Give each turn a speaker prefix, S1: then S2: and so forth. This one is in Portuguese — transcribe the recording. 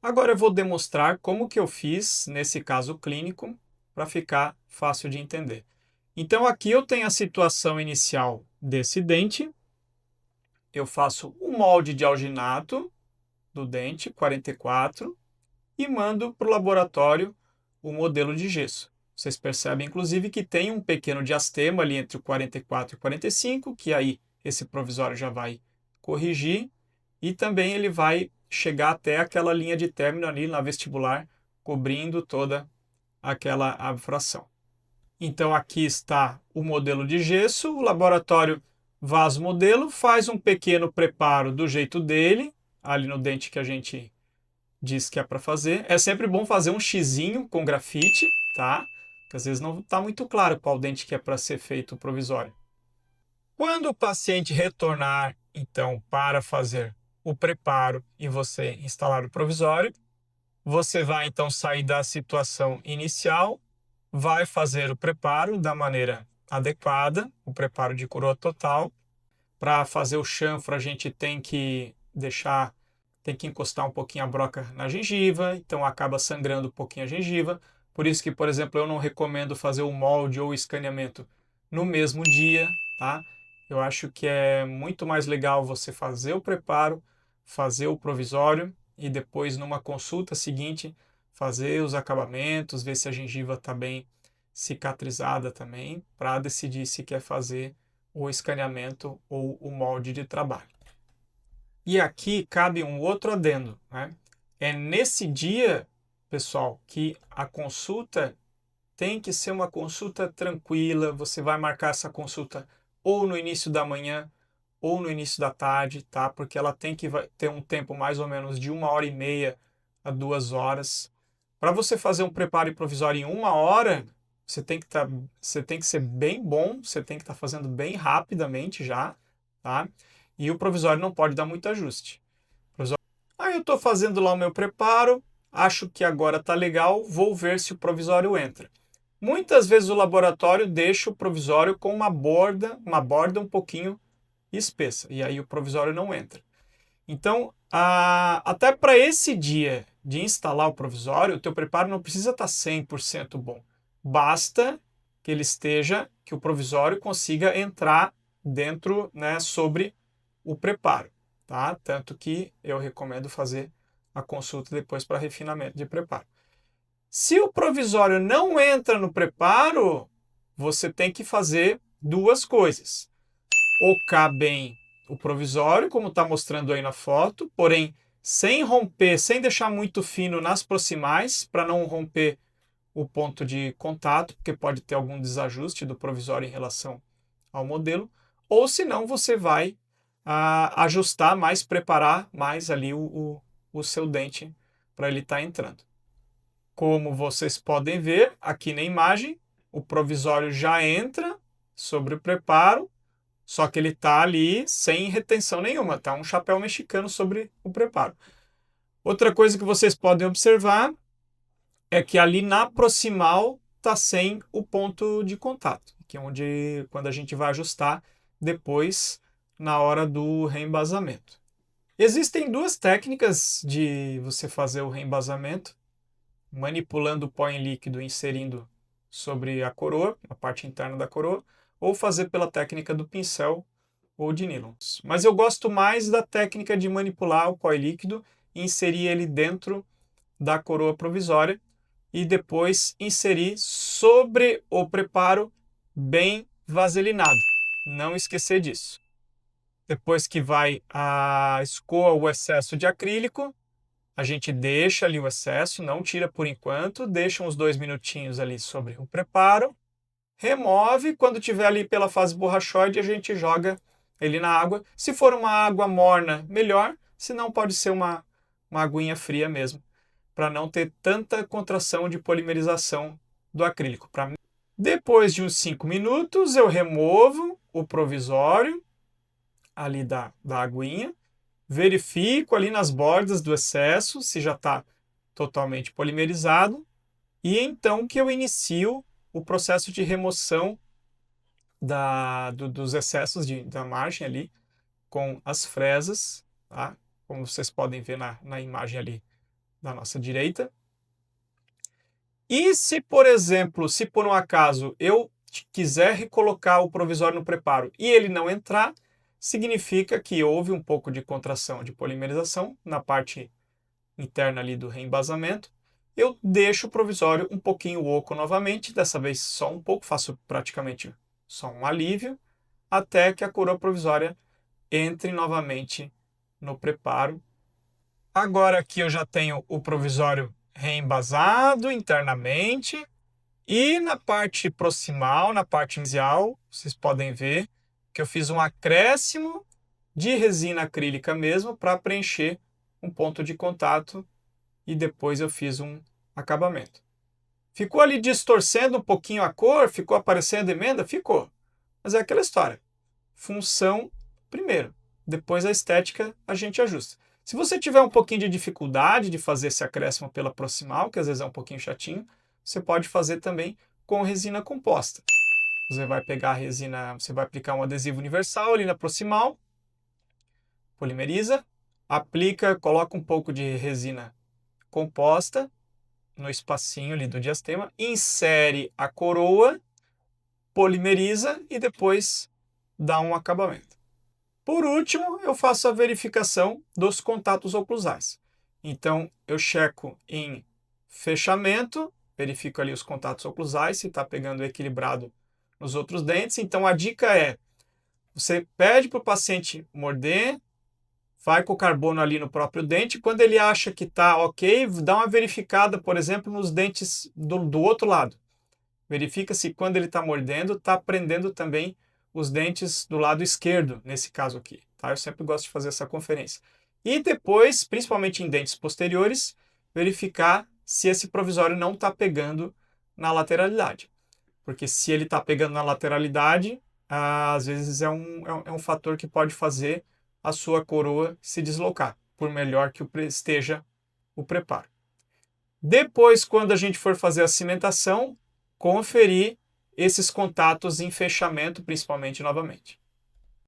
S1: Agora eu vou demonstrar como que eu fiz nesse caso clínico para ficar fácil de entender. Então aqui eu tenho a situação inicial desse dente, eu faço um molde de alginato do dente 44 e mando para o laboratório o modelo de gesso. Vocês percebem inclusive que tem um pequeno diastema ali entre o 44 e o 45, que aí esse provisório já vai corrigir, e também ele vai chegar até aquela linha de término ali na vestibular, cobrindo toda aquela abfração. Então aqui está o modelo de gesso, o laboratório faz o modelo, faz um pequeno preparo do jeito dele, ali no dente que a gente diz que é para fazer. É sempre bom fazer um xizinho com grafite, tá? Porque às vezes não está muito claro qual dente que é para ser feito o provisório. Quando o paciente retornar, então, para fazer o preparo e você instalar o provisório, você vai então sair da situação inicial, vai fazer o preparo da maneira adequada, o preparo de coroa total. Para fazer o chanfro, a gente tem que encostar um pouquinho a broca na gengiva, então acaba sangrando um pouquinho a gengiva. Por isso que, por exemplo, eu não recomendo fazer o molde ou o escaneamento no mesmo dia, tá? Eu acho que é muito mais legal você fazer o preparo, fazer o provisório e depois, numa consulta seguinte, fazer os acabamentos, ver se a gengiva está bem cicatrizada também, para decidir se quer fazer o escaneamento ou o molde de trabalho. E aqui cabe um outro adendo, né? É nesse dia, pessoal, que a consulta tem que ser uma consulta tranquila. Você vai marcar essa consulta ou no início da manhã ou no início da tarde, tá? Porque ela tem que ter um tempo mais ou menos de 1h30 a 2 horas. Para você fazer um preparo provisório em 1 hora, você tem que ser bem bom, você tem que estar fazendo bem rapidamente já, tá? E o provisório não pode dar muito ajuste. Aí eu estou fazendo lá o meu preparo, acho que agora está legal, vou ver se o provisório entra. Muitas vezes o laboratório deixa o provisório com uma borda um pouquinho espessa, e aí o provisório não entra. Então, até para esse dia de instalar o provisório, o teu preparo não precisa estar 100% bom. Basta que ele esteja, que o provisório consiga entrar dentro, né, sobre o preparo, tá? Tanto que eu recomendo fazer a consulta depois para refinamento de preparo. Se o provisório não entra no preparo, você tem que fazer duas coisas: ocar bem o provisório, como está mostrando aí na foto, porém sem romper, sem deixar muito fino nas proximais, para não romper o ponto de contato, porque pode ter algum desajuste do provisório em relação ao modelo, ou senão você vai ajustar mais, preparar mais ali o seu dente para ele estar entrando. Como vocês podem ver aqui na imagem, o provisório já entra sobre o preparo, só que ele está ali sem retenção nenhuma, tá um chapéu mexicano sobre o preparo. Outra coisa que vocês podem observar é que ali na proximal está sem o ponto de contato, que é onde, quando a gente vai ajustar depois na hora do reembasamento. Existem duas técnicas de você fazer o reembasamento: manipulando o pó em líquido e inserindo sobre a coroa, a parte interna da coroa, ou fazer pela técnica do pincel ou de nylons. Mas eu gosto mais da técnica de manipular o pó líquido e inserir ele dentro da coroa provisória e depois inserir sobre o preparo bem vaselinado. Não esquecer disso. Depois que escoa o excesso de acrílico, a gente deixa ali o excesso, não tira por enquanto, deixa uns 2 minutinhos ali sobre o preparo, remove, quando tiver ali pela fase borrachoide, a gente joga ele na água. Se for uma água morna, melhor, se não pode ser uma aguinha fria mesmo, para não ter tanta contração de polimerização do acrílico. Depois de uns 5 minutos, eu removo o provisório ali da aguinha, verifico ali nas bordas do excesso se já está totalmente polimerizado, e então que eu inicio o processo de remoção dos excessos da margem ali com as fresas, tá? Como vocês podem ver na imagem ali da nossa direita. E se, por exemplo, se por um acaso eu quiser recolocar o provisório no preparo e ele não entrar, significa que houve um pouco de contração de polimerização na parte interna ali do reembasamento. Eu deixo o provisório um pouquinho oco novamente, dessa vez só um pouco, faço praticamente só um alívio, até que a coroa provisória entre novamente no preparo. Agora aqui eu já tenho o provisório reembasado internamente e na parte proximal, na parte inicial, vocês podem ver que eu fiz um acréscimo de resina acrílica mesmo para preencher um ponto de contato e depois eu fiz um acabamento. Ficou ali distorcendo um pouquinho a cor, ficou aparecendo emenda? Ficou. Mas é aquela história. Função primeiro, depois a estética a gente ajusta. Se você tiver um pouquinho de dificuldade de fazer esse acréscimo pela proximal, que às vezes é um pouquinho chatinho, você pode fazer também com resina composta. Você vai pegar a resina, você vai aplicar um adesivo universal ali na proximal, polimeriza, aplica, coloca um pouco de resina composta no espacinho ali do diastema, insere a coroa, polimeriza e depois dá um acabamento. Por último, eu faço a verificação dos contatos oclusais. Então, eu checo em fechamento, verifico ali os contatos oclusais, se está pegando equilibrado nos outros dentes. Então, a dica é, você pede para o paciente morder, vai com o carbono ali no próprio dente, quando ele acha que está ok, dá uma verificada, por exemplo, nos dentes do outro lado. Verifica se quando ele está mordendo, está prendendo também os dentes do lado esquerdo, nesse caso aqui. Tá? Eu sempre gosto de fazer essa conferência. E depois, principalmente em dentes posteriores, verificar se esse provisório não está pegando na lateralidade. Porque se ele está pegando na lateralidade, às vezes é um fator que pode fazer a sua coroa se deslocar, por melhor que esteja o preparo. Depois, quando a gente for fazer a cimentação, conferir esses contatos em fechamento, principalmente novamente.